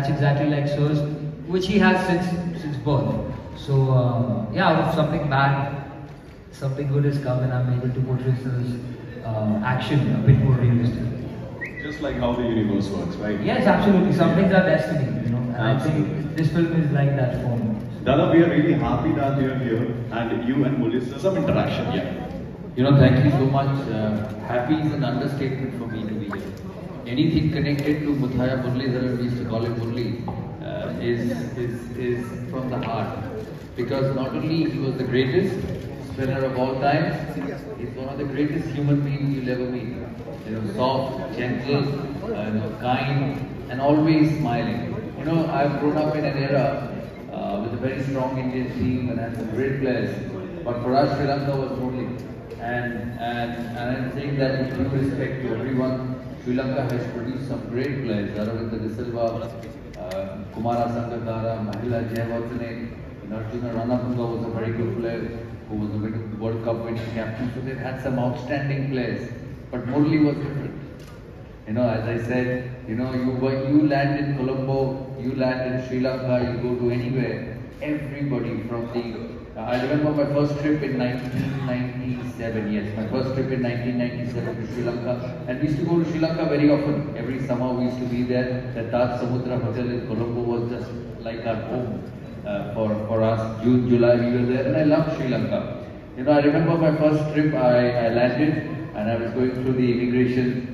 that's exactly like Sur's, which he has since birth. So yeah, if something bad, something good has come, and I'm able to portray Sur's action a bit more realistic. Just like how the universe works, right? Yes, absolutely. Some things are destiny, you know. And Absolutely. I think this film is like that for me. Dada, we are really happy that you're here, and you and Murli, there's some interaction, yeah. You know, thank you so much. Happy is an understatement for me to be here. Anything connected to Muthiah Muralidaran, we used to call him Murli, is from the heart. Because not only he was the greatest spinner of all time, he's one of the greatest human beings you'll ever meet. You know, soft, gentle, kind, and always smiling. You know, I've grown up in an era with a very strong Indian team and had some great players. But for us, Sri Lanka was Murli. And I'm saying that with due respect to everyone, Sri Lanka has produced some great players. Aravinda De Silva, Kumara Sangakkara, Mahila Jayawardene, Arjuna Ranatunga was a very good player who was a World Cup winning captain. So they've had some outstanding players. But Murli was different. You know, as I said, you know, you land in Colombo, you land in Sri Lanka, you go to anywhere, everybody from the... I remember my first trip in 1997, yes, my first trip in 1997 to Sri Lanka. And we used to go to Sri Lanka very often. Every summer we used to be there. The Taj Samudra Hotel in Colombo was just like our home for us. June, July we were there, and I loved Sri Lanka. You know, I remember my first trip, I landed and I was going through the immigration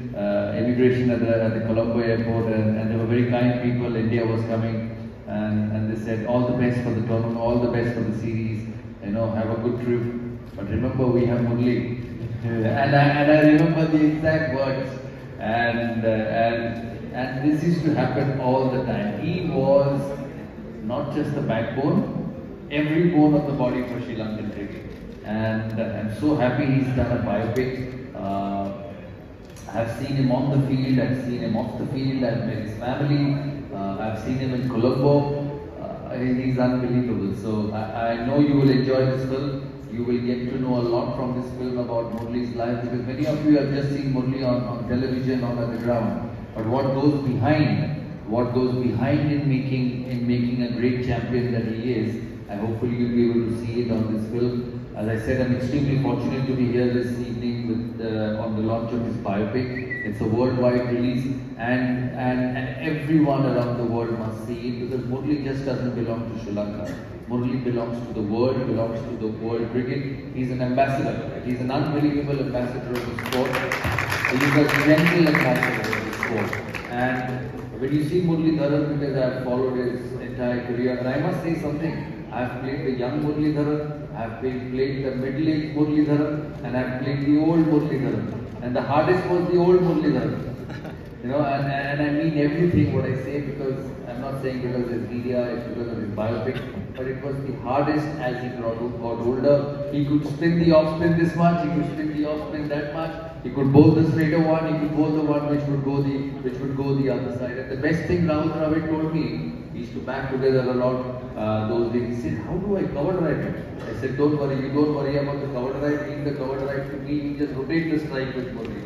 at the Colombo airport, and there were very kind people. India was coming, and they said, all the best for the tournament, all the best for the series, you know, have a good trip. But remember, we have Murli. And I remember the exact words, and this used to happen all the time. He was not just the backbone, every bone of the body for Sri Lankan cricket. And I'm so happy he's done a biopic. I've seen him on the field, I've seen him off the field, I've met his family, I've seen him in Colombo. He's unbelievable. So I know you will enjoy this film. You will get to know a lot from this film about Murli's life, because many of you have just seen Murli on television or on the ground. But what goes behind in making a great champion that he is, I hopefully you'll be able to see it on this film. As I said, I'm extremely fortunate to be here this evening on the launch of this biopic. It's a worldwide release, and everyone around the world must see it, because Murli just doesn't belong to Sri Lanka. Murli belongs to the world, belongs to the world cricket. He's an ambassador. He's an unbelievable ambassador of the sport. He's a gentle ambassador of the sport. And when you see Muralidharan, because I've followed his entire career, and I must say something. I've played the young Muralidharan, I've played the middle-aged Muralidharan, and I've played the old Muralidharan. And the hardest was the old Muralidharan. You know, and I mean everything what I say, because I'm not saying because it's media, it's because of his biopic, but it was the hardest as he got older. He could spin the off-spin this much, he could spin the off-spin that much, he could bowl the straighter one, he could bowl the one which would go the other side. And the best thing Rahul Dravid told me, he used to back together a lot those days. He said, how do I cover drive it? I said, don't worry, you don't worry about the cover drive, leave the cover drive to me, you just rotate the strike with Murli.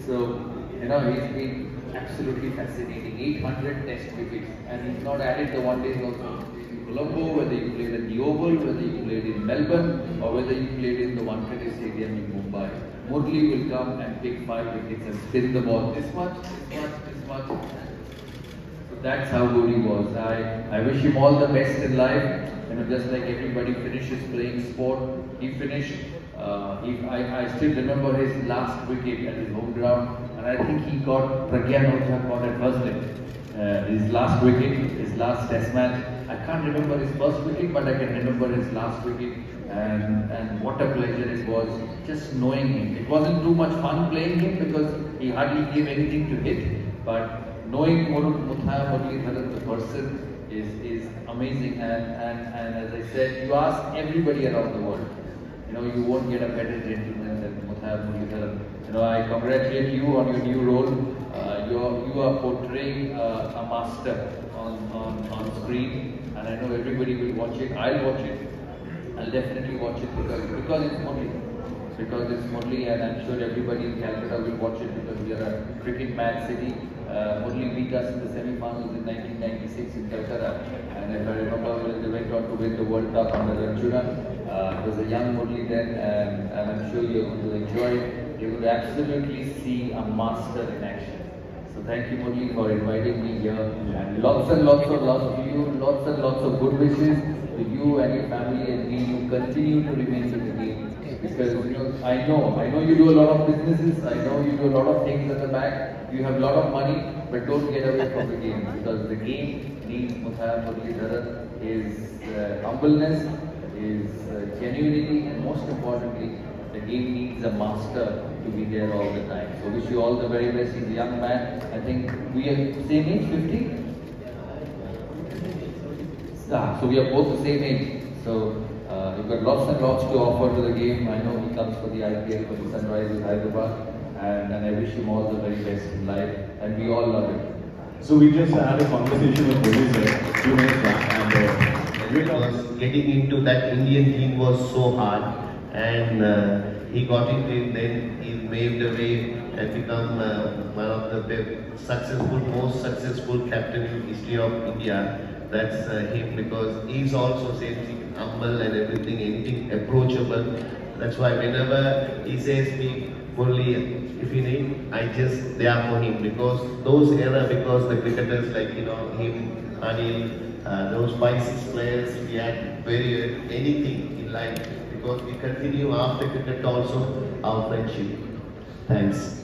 So, you know, he's been absolutely fascinating. 800 test wickets, and he's not added the one days also. In Colombo, whether you played at the Oval, whether you played in Melbourne, or whether you played in the Wankhede Stadium in Mumbai, Murli will come and pick 5 wickets and spin the ball this much, this much. So that's how good he was. I wish him all the best in life. You know, just like everybody finishes playing sport, he finished. I still remember his last wicket at his home ground, and I think he got Pragyan Oja caught at first leg. His last wicket, his last test match. I can't remember his first wicket, but I can remember his last wicket. And what a pleasure it was just knowing him. It wasn't too much fun playing him because he hardly gave anything to hit, but knowing Muthiah Muralidaran, the person, is amazing. And as I said, you ask everybody around the world, you know, you won't get a better gentleman than Muthiah Muralidaran. You know, I congratulate you on your new role. You are portraying a master on screen, and I know everybody will watch it. I'll watch it. I'll definitely watch it because it's Murli. because it's Murli, and I'm sure everybody in Calcutta will watch it because we are a cricket mad city. Murli beat us in the semi-finals in 1996 in Calcutta, and if I remember, they went on to win the World Cup under Ranjuna. It was a young Murli then, and I'm sure you're going to enjoy it. You're going to absolutely see a master in action. So thank you, Murli, for inviting me here, and lots and lots of love to you, lots and lots of good wishes to you and your family, and may you continue to remain with the game. Because I know you do a lot of businesses, I know you do a lot of things at the back, you have a lot of money, but don't get away from the game, because the game needs Muthiah Muralidaran, his humbleness, his genuinity, and most importantly, the game needs a master to be there all the time. So wish you all the very best. He's a young man. I think we are same age, 50? So we are both the same age. So you've got lots and lots to offer to the game. I know he comes for the IPL, for the Sunrisers Hyderabad, and I wish him all the very best in life, and we all love it. So we just had a conversation with Murli sir a few minutes back, and because getting into that Indian team was so hard, and he got into it. Then he made the way and become one of the most successful captain in history of India. That's him, because he's also saying humble and everything, anything approachable. That's why whenever he says me, Murli, if you need, I just there for him, because those era, because the cricketers like him, Anil, those 5-6 players, we had very anything in life, because we continue after cricket also our friendship. Thanks.